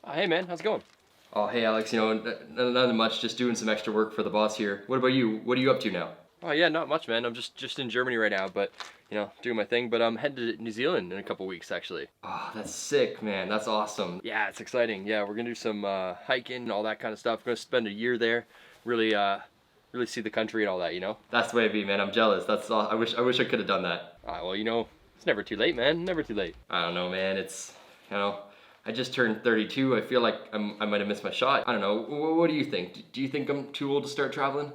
Hey man, how's it going? Oh, hey Alex, nothing much, just doing some extra work for the boss here. What about you? What are you up to now? Oh yeah, not much man. I'm just in Germany right now, but doing my thing. But I'm heading to New Zealand in a couple weeks actually. Oh, that's sick, man. That's awesome. Yeah, it's exciting. Yeah, we're gonna do some hiking and all that kind of stuff. We're gonna spend a year there, really really see the country and all that. That's the way to be, man. I'm jealous. That's all. I wish I could have done that. Well, it's never too late, man. Never too late. I don't know, man. You know, I just turned 32. I feel like I might have missed my shot. I don't know. What do you think? Do you think I'm too old to start traveling?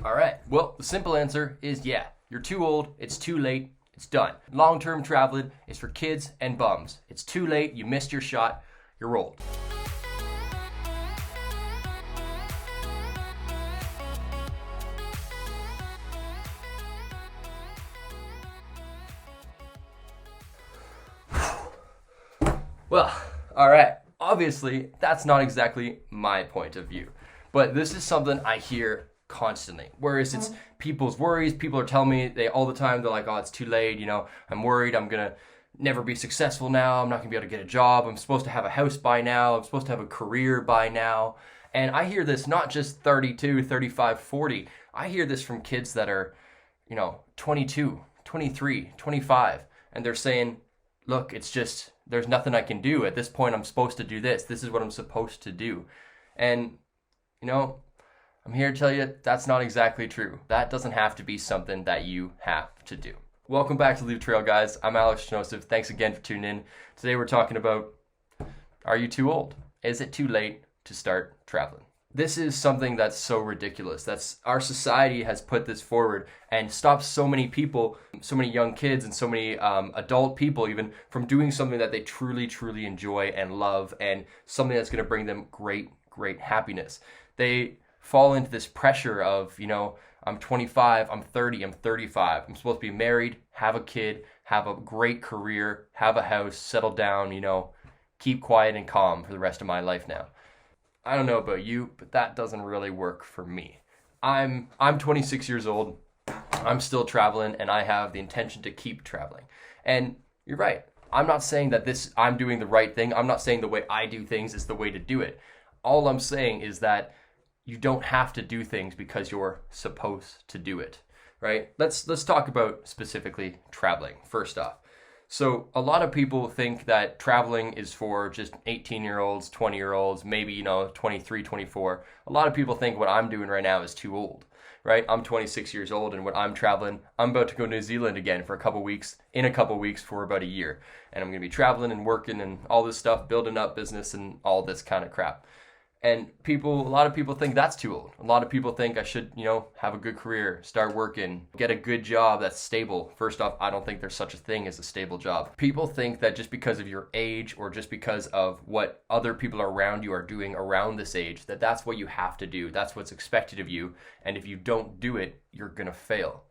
All right. Well, the simple answer is yeah. You're too old. It's too late. It's done. Long-term traveling is for kids and bums. It's too late. You missed your shot. You're old. Well, all right. Obviously, that's not exactly my point of view, but this is something I hear constantly. Whereas it's people's worries. People are telling me all the time. They're like, "Oh, it's too late. I'm worried. I'm gonna never be successful now. I'm not gonna be able to get a job. I'm supposed to have a house by now. I'm supposed to have a career by now." And I hear this not just 32, 35, 40. I hear this from kids that are, 22, 23, 25, and they're saying, "Look, it's just there's nothing I can do. At this point, I'm supposed to do this. This is what I'm supposed to do." And, I'm here to tell you that's not exactly true. That doesn't have to be something that you have to do. Welcome back to Leave Trail, guys. I'm Alex Joseph. Thanks again for tuning in. Today we're talking about, are you too old? Is it too late to start traveling? This is something that's so ridiculous. Our society has put this forward and stops so many people, so many young kids and so many adult people even from doing something that they truly, truly enjoy and love and something that's going to bring them great, great happiness. They fall into this pressure of, I'm 25, I'm 30, I'm 35. I'm supposed to be married, have a kid, have a great career, have a house, settle down, keep quiet and calm for the rest of my life now. I don't know about you, but that doesn't really work for me. I'm 26 years old. I'm still traveling and I have the intention to keep traveling. And you're right. I'm not saying that I'm doing the right thing. I'm not saying the way I do things is the way to do it. All I'm saying is that you don't have to do things because you're supposed to do it, right? Let's talk about specifically traveling first off. So a lot of people think that traveling is for just 18-year-olds, 20-year-olds, maybe, 23, 24. A lot of people think what I'm doing right now is too old, right? I'm 26 years old and when I'm traveling, I'm about to go to New Zealand again for a couple weeks for about a year. And I'm going to be traveling and working and all this stuff, building up business and all this kind of crap. And a lot of people think that's too old. A lot of people think I should, have a good career, start working, get a good job that's stable. First off, I don't think there's such a thing as a stable job. People think that just because of your age or just because of what other people around you are doing around this age, that's what you have to do. That's what's expected of you. And if you don't do it, you're going to fail.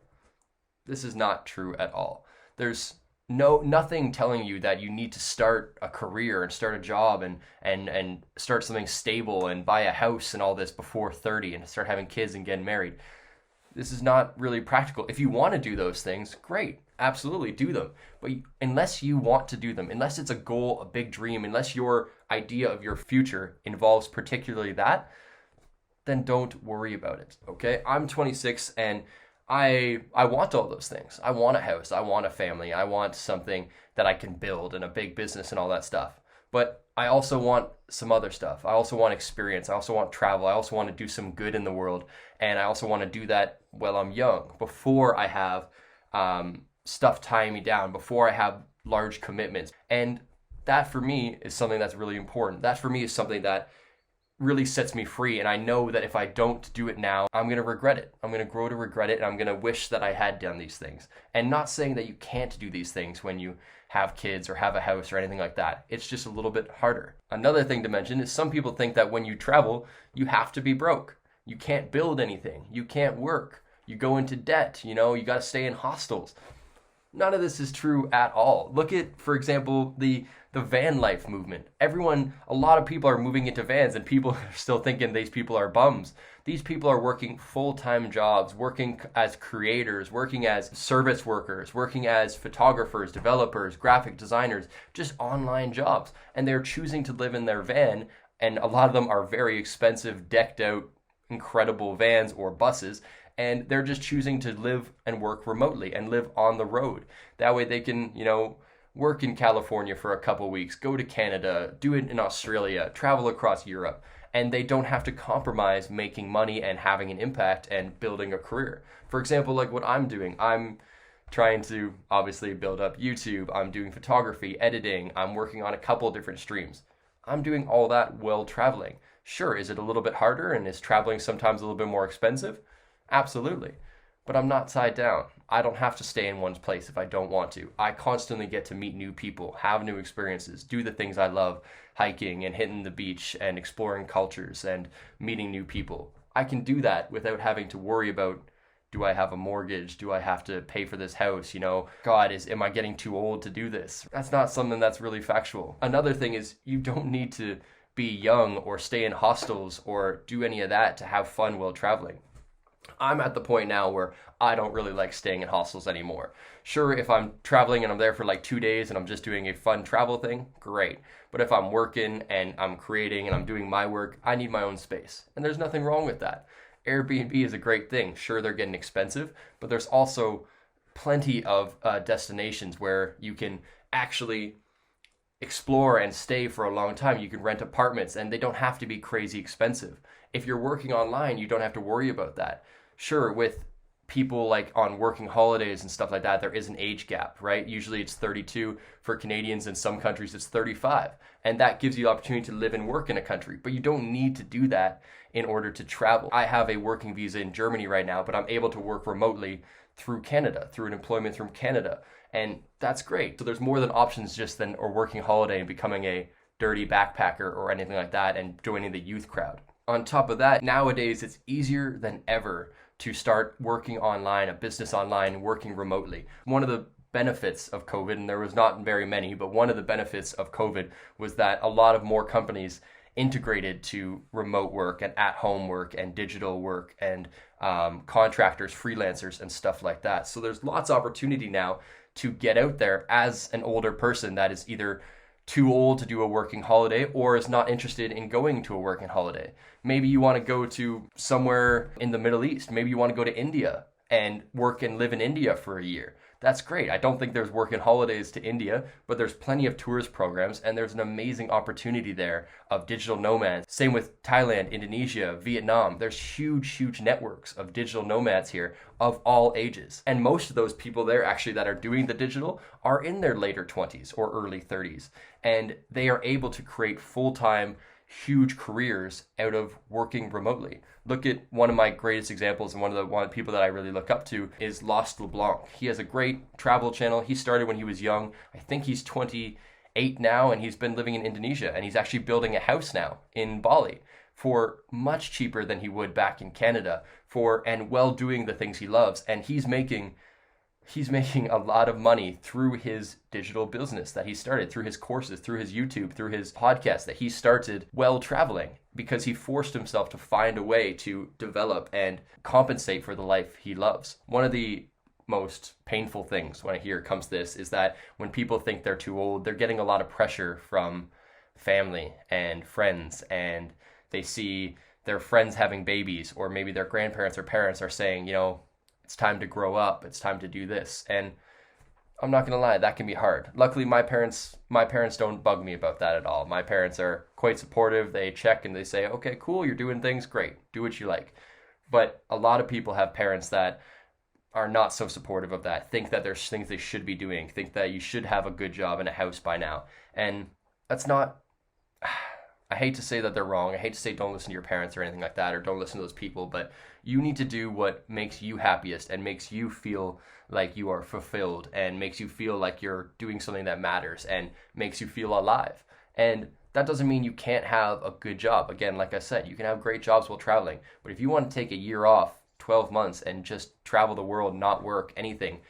This is not true at all. There's nothing telling you that you need to start a career and start a job and start something stable and buy a house and all this before 30 and start having kids and getting married. This is not really practical. If you want to do those things, great. Absolutely do them. But unless you want to do them, unless it's a goal, a big dream, unless your idea of your future involves particularly that, then don't worry about it, okay? I'm 26 and I want all those things. I want a house. I want a family. I want something that I can build and a big business and all that stuff. But I also want some other stuff. I also want experience. I also want travel. I also want to do some good in the world. And I also want to do that while I'm young, before I have stuff tying me down, before I have large commitments. And that for me is something that's really important. That for me is something that really sets me free. And I know that if I don't do it now, I'm going to regret it. I'm going to grow to regret it. And I'm going to wish that I had done these things. And not saying that you can't do these things when you have kids or have a house or anything like that. It's just a little bit harder. Another thing to mention is some people think that when you travel, you have to be broke. You can't build anything. You can't work. You go into debt. You got to stay in hostels. None of this is true at all. Look at, for example, the the van life movement. A lot of people are moving into vans, and people are still thinking these people are bums. These people are working full-time jobs, working as creators, working as service workers, working as photographers, developers, graphic designers, just online jobs. And they're choosing to live in their van, and a lot of them are very expensive, decked out, incredible vans or buses, and they're just choosing to live and work remotely and live on the road. That way they can, work in California for a couple weeks, go to Canada, do it in Australia, travel across Europe, and they don't have to compromise making money and having an impact and building a career. For example, like what I'm doing, I'm trying to obviously build up YouTube, I'm doing photography, editing, I'm working on a couple different streams. I'm doing all that while traveling. Sure, is it a little bit harder and is traveling sometimes a little bit more expensive? Absolutely. But I'm not tied down. I don't have to stay in one place if I don't want to. I constantly get to meet new people, have new experiences, do the things I love, hiking and hitting the beach and exploring cultures and meeting new people. I can do that without having to worry about, do I have a mortgage? Do I have to pay for this house? God, am I getting too old to do this? That's not something that's really factual. Another thing is you don't need to be young or stay in hostels or do any of that to have fun while traveling. I'm at the point now where I don't really like staying in hostels anymore. Sure, if I'm traveling and I'm there for like 2 days and I'm just doing a fun travel thing, great. But if I'm working and I'm creating and I'm doing my work, I need my own space. And there's nothing wrong with that. Airbnb is a great thing. Sure, they're getting expensive, but there's also plenty of destinations where you can actually explore and stay for a long time. You can rent apartments and they don't have to be crazy expensive. If you're working online, you don't have to worry about that. Sure, with people like on working holidays and stuff like that, there is an age gap, right? Usually it's 32 for Canadians. In some countries it's 35. And that gives you the opportunity to live and work in a country. But you don't need to do that in order to travel. I have a working visa in Germany right now, but I'm able to work remotely through Canada, through an employment from Canada. And that's great. So there's more than options just than a working holiday and becoming a dirty backpacker or anything like that and joining the youth crowd. On top of that, nowadays it's easier than ever to start working online, a business online, working remotely. One of the benefits of COVID, and there was not very many, but one of the benefits of COVID was that a lot of more companies integrated to remote work and at-home work and digital work and contractors, freelancers, and stuff like that. So there's lots of opportunity now to get out there as an older person that is either too old to do a working holiday or is not interested in going to a working holiday. Maybe you want to go to somewhere in the Middle East. Maybe you want to go to India and work and live in India for a year. That's great. I don't think there's working holidays to India, but there's plenty of tourist programs and there's an amazing opportunity there of digital nomads. Same with Thailand, Indonesia, Vietnam. There's huge networks of digital nomads here of all ages. And most of those people there actually that are doing the digital are in their later 20s or early 30s. And they are able to create full-time huge careers out of working remotely. Look at one of my greatest examples, and one of the people that I really look up to is Lost LeBlanc. He has a great travel channel. He started when he was young. I think he's 28 now, and he's been living in Indonesia, and he's actually building a house now in Bali for much cheaper than he would back in Canada and while doing the things he loves. And he's making a lot of money through his digital business that he started, through his courses, through his YouTube, through his podcast that he started while traveling, because he forced himself to find a way to develop and compensate for the life he loves. One of the most painful things when I hear it comes to this is that when people think they're too old, they're getting a lot of pressure from family and friends, and they see their friends having babies, or maybe their grandparents or parents are saying, it's time to grow up, it's time to do this. And I'm not gonna lie, that can be hard. Luckily, my parents don't bug me about that at all. My parents are quite supportive. They check and they say, okay, cool, you're doing things, great, do what you like. But a lot of people have parents that are not so supportive of that, think that there's things they should be doing, think that you should have a good job and a house by now. And that's not, I hate to say that they're wrong. I hate to say don't listen to your parents or anything like that, or don't listen to those people, but you need to do what makes you happiest and makes you feel like you are fulfilled and makes you feel like you're doing something that matters and makes you feel alive. And that doesn't mean you can't have a good job. Again, like I said, you can have great jobs while traveling, but if you want to take a year off, 12 months, and just travel the world, not work anything,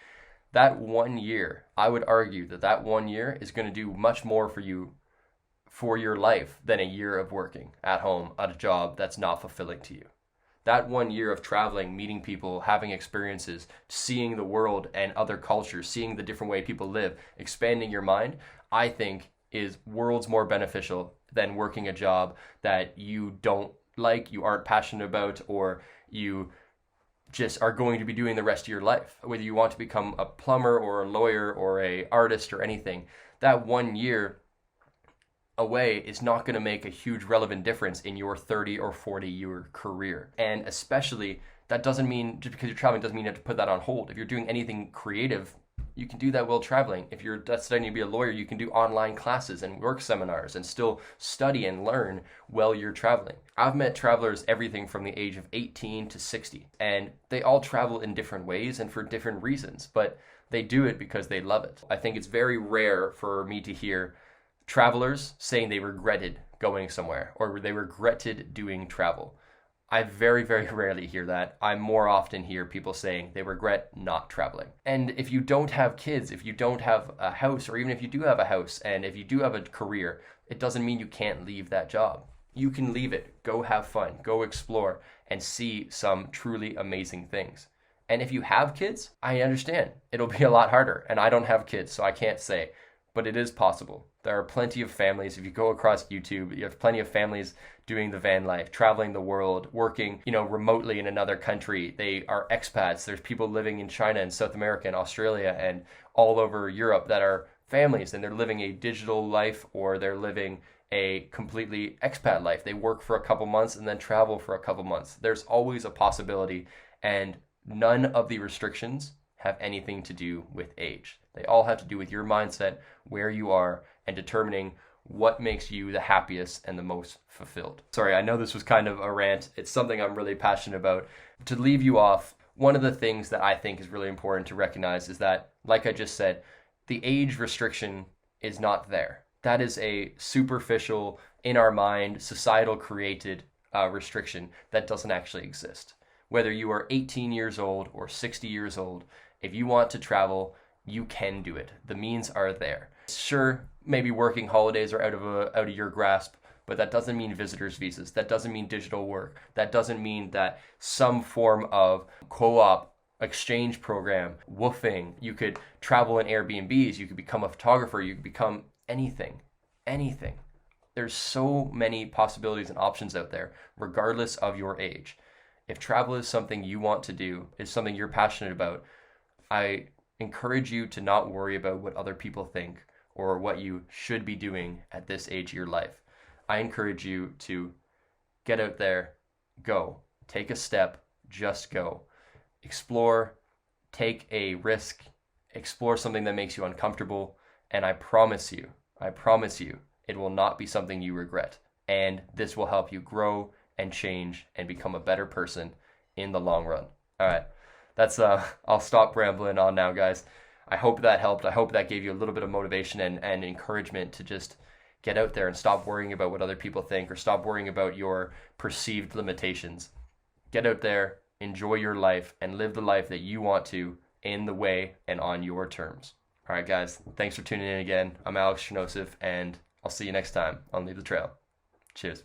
that 1 year, I would argue that that 1 year is going to do much more for you for your life than a year of working at home at a job that's not fulfilling to you. That 1 year of traveling, meeting people, having experiences, seeing the world and other cultures, seeing the different way people live, expanding your mind, I think is worlds more beneficial than working a job that you don't like, you aren't passionate about, or you just are going to be doing the rest of your life. Whether you want to become a plumber or a lawyer or a artist or anything, that 1 year away is not going to make a huge relevant difference in your 30 or 40-year career. And especially, that doesn't mean, just because you're traveling doesn't mean you have to put that on hold. If you're doing anything creative, you can do that while traveling. If you're studying to be a lawyer, you can do online classes and work seminars and still study and learn while you're traveling. I've met travelers everything from the age of 18 to 60, and they all travel in different ways and for different reasons, but they do it because they love it. I think it's very rare for me to hear travelers saying they regretted going somewhere or they regretted doing travel. I very, very rarely hear that. I more often hear people saying they regret not traveling. And if you don't have kids, if you don't have a house, or even if you do have a house and if you do have a career, it doesn't mean you can't leave that job. You can leave it, go have fun, go explore, and see some truly amazing things. And if you have kids, I understand. It'll be a lot harder. And I don't have kids, so I can't say. But it is possible. There are plenty of families. If you go across YouTube, you have plenty of families doing the van life, traveling the world, working, remotely in another country. They are expats. There's people living in China and South America and Australia and all over Europe that are families, and they're living a digital life or they're living a completely expat life. They work for a couple months and then travel for a couple months. There's always a possibility, and none of the restrictions have anything to do with age. They all have to do with your mindset, where you are, and determining what makes you the happiest and the most fulfilled. Sorry, I know this was kind of a rant. It's something I'm really passionate about. To leave you off, one of the things that I think is really important to recognize is that, like I just said, the age restriction is not there. That is a superficial, in our mind, societal created restriction that doesn't actually exist. Whether you are 18 years old or 60 years old, if you want to travel, you can do it. The means are there. Sure, maybe working holidays are out of your grasp, but that doesn't mean visitors visas. That doesn't mean digital work. That doesn't mean that some form of co-op exchange program, woofing. You could travel in Airbnbs. You could become a photographer. You could become anything. There's so many possibilities and options out there, regardless of your age. If travel is something you want to do, is something you're passionate about, I encourage you to not worry about what other people think or what you should be doing at this age of your life. I encourage you to get out there, go, take a step, just go. Explore, take a risk, explore something that makes you uncomfortable, and I promise you, it will not be something you regret. And this will help you grow and change and become a better person in the long run. All right. I'll stop rambling on now, guys. I hope that helped. I hope that gave you a little bit of motivation and encouragement to just get out there and stop worrying about what other people think or stop worrying about your perceived limitations. Get out there, enjoy your life, and live the life that you want to in the way and on your terms. All right, guys. Thanks for tuning in again. I'm Alex Chernosiv, and I'll see you next time on Leave the Trail. Cheers.